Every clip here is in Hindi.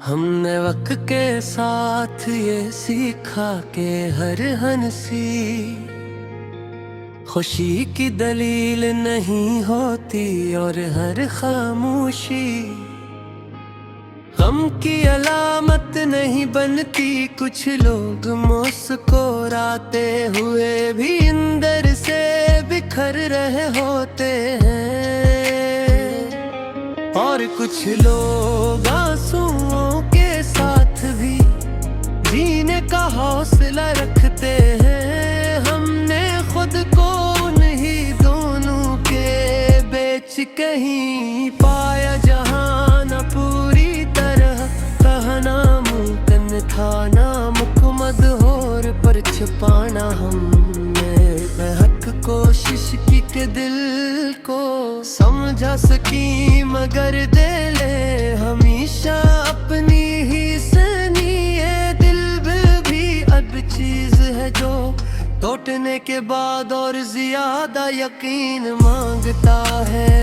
हमने वक्त के साथ ये सीखा के हर हंसी खुशी की दलील नहीं होती और हर खामोशी गम की अलामत नहीं बनती। कुछ लोग मुस्कुराते हुए भी अंदर से बिखर रहे होते हैं और कुछ लोग आंसुओं के साथ भी जीने का हौसला रखते हैं। हमने खुद को उन्हीं दोनों के बीच कहीं पाया जहां न पूरी तरह कहना मुमकिन था, नामुकम्मद होर पर छुपाना हमने बेहक कोशिश की के दिल को समझा सकी, मगर दिले हमेशा अपनी ही सनी। ये दिल भी अब चीज है जो टूटने के बाद और ज्यादा यकीन मांगता है।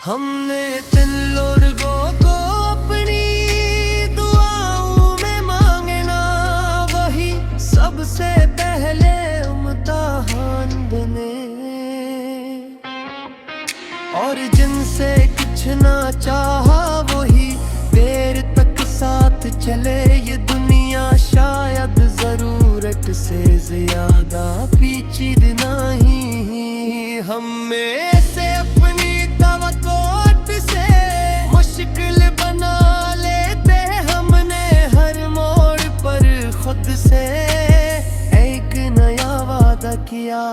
हमने तिन लोगों को अपनी दुआओं में मांगना, वही सबसे पहले इम्तिहान बने और जिनसे कुछ ना चाहा वही देर तक साथ चले। ये दुनिया शायद जरूरत से ज्यादा पेचीदा नहीं, हमें से अपनी तवक्कुत से मुश्किल बना लेते। हमने हर मोड़ पर खुद से एक नया वादा किया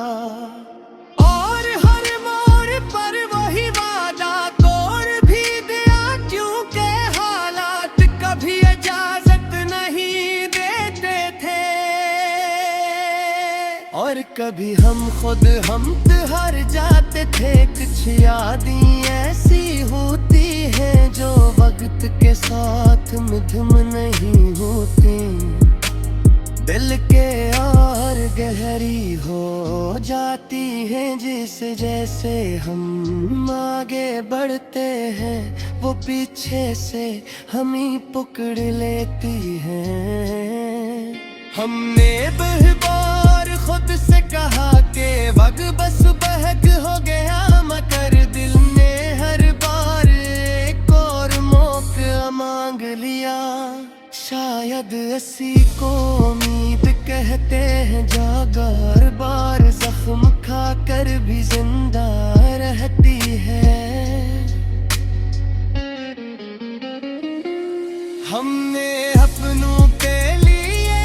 और हर मोड़ पर वही वादा तोड़ भी दिया, क्योंकि हालात कभी इजाजत नहीं देते थे और कभी हम खुद हम हार जाते थे। कुछ यादें ऐसी होती हैं जो वक्त के साथ मध्यम नहीं होती, दिल के और गहरी हो जाती हैं। जिस जैसे हम आगे बढ़ते हैं वो पीछे से हम ही पकड़ लेती हैं। हमने बार खुद से कहा कि वक्त बस बहक हो गया, मगर दिल ने हर बार एक और मौका मांग लिया। शायद इसी को उम्मीद कहते हैं, जागर बार जख्म खाकर भी जिंदा रहती है। हमने अपनों के लिए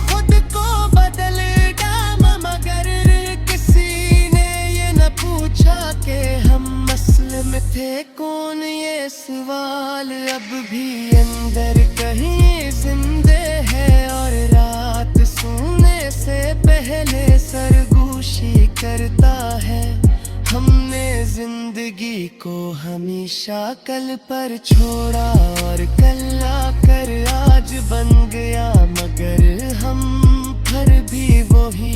खुद को बदल डाला, मगर किसी ने ये न पूछा कि हम मसले में थे कौन। ये सवाल अब भी अंदर कहीं जिंदे है और रात सोने से पहले सरगोशी करता है। हमने जिंदगी को हमेशा कल पर छोड़ा और कल आकर आज बन गया, मगर हम फिर भी वही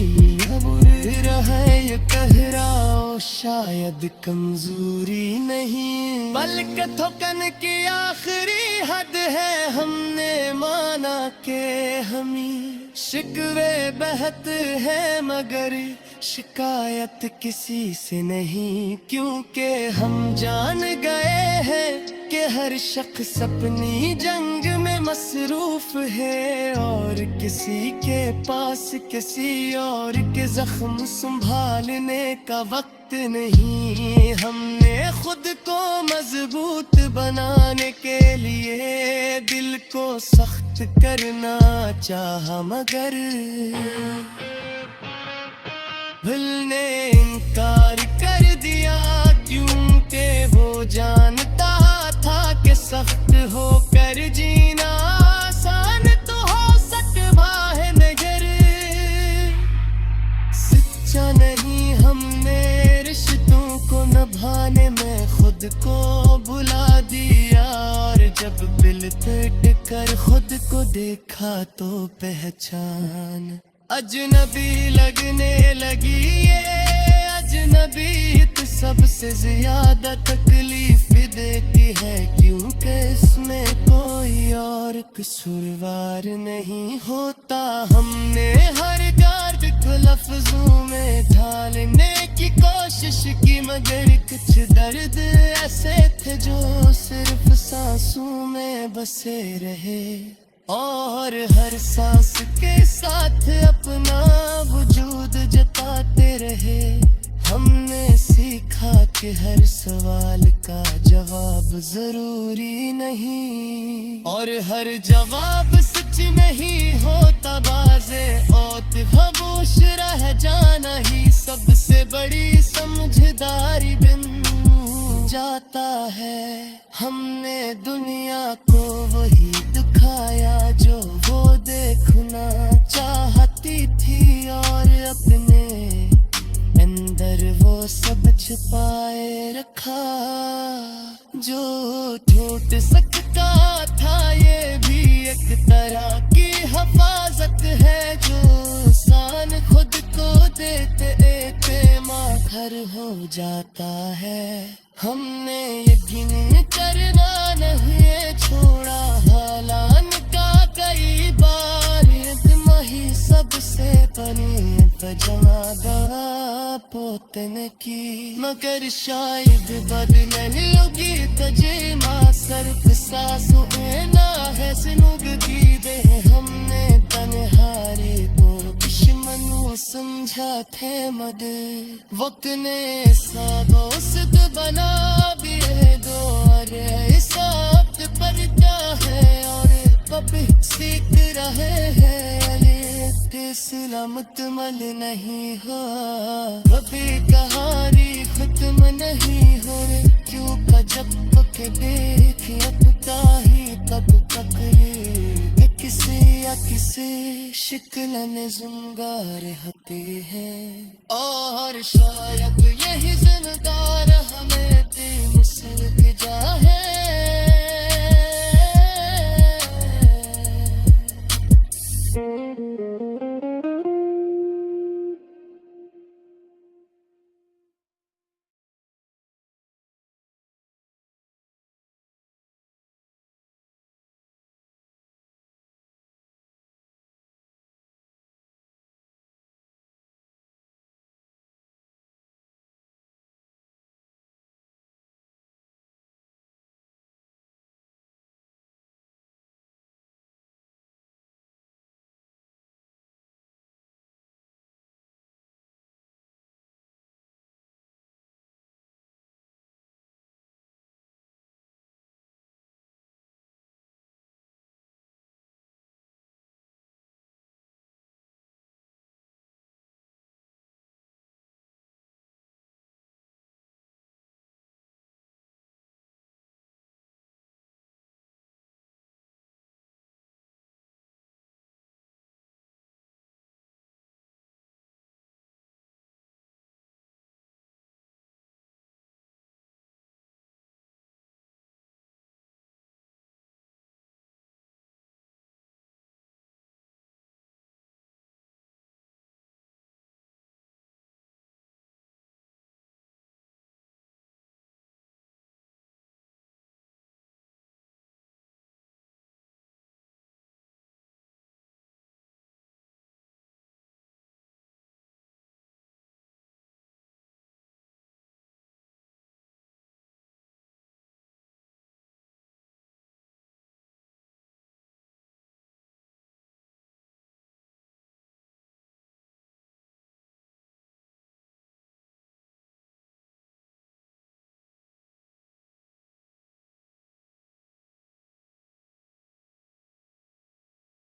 रहे। ये कहराओ शायद कमजोरी नहीं बल्कि थकन की आखिरी हद है। हमने माना के हमी शिकवे बहत है, मगर शिकायत किसी से नहीं, क्योंकि हम जान गए हैं कि हर शख्स अपनी जंग में मसरूफ है और किसी के पास किसी और के जख्म संभालने का वक्त नहीं। हमने खुद को मजबूत बनाने के लिए दिल को सख्त करना चाहा, मगर दिल ने इनकार कर दिया, क्योंकि वो जानता था कि सख्त होकर जीना आसान तो हो सकता है, मगर सच्चा नहीं। हमने रिश्तों को निभाने में खुद को भुला दिया और जब बिल तट कर खुद को देखा तो पहचान अजनबी लगने लगी ये अजनबीत सबसे ज्यादा तकलीफ देती है, क्योंकि इसमें कोई और कसूरवार नहीं होता। हमने हर गार्ड को लफ्जों में ढालने की कोशिश की, मगर कुछ दर्द ऐसे थे जो सिर्फ सांसों में बसे रहे, और हर सांस के साथ अपना वजूद जताते रहे। हमने सीखा कि हर सवाल का जवाब जरूरी नहीं, और हर जवाब सच नहीं होता। बाज़े औत खामोश रह जाना ही सबसे बड़ी समझदारी बन जाता है। हमने दुनिया को वही दिखाया जो वो देखना चाहती थी, और अपने अंदर वो सब छुपाए रखा जो टूट सकता था। ये भी एक तरह की हिफाजत है जो इंसान खुद को देते माखर हो जाता है। हमने यकीन करना नहीं छोड़ा हालान का कई बार, ही सबसे बनी जमादा पोतन की, मगर शायद बदलन लगी तजे माँ सर्फ सासु ना है सिनुग की दे। हमने तन्हारे को दुश्मनों समझा थे मद, वक्त ने ऐसा दोस्त बना भी है दो, और ऐसा पर क्या है और पपी सीख रहे हैं सलामत मल नहीं हो। कभी कहानी खत्म नहीं हो रे, क्यों का जब पक देखी अपता ही तब तक रे, किसी या किसी शिकल ने जुंगार होते हैं, और शायद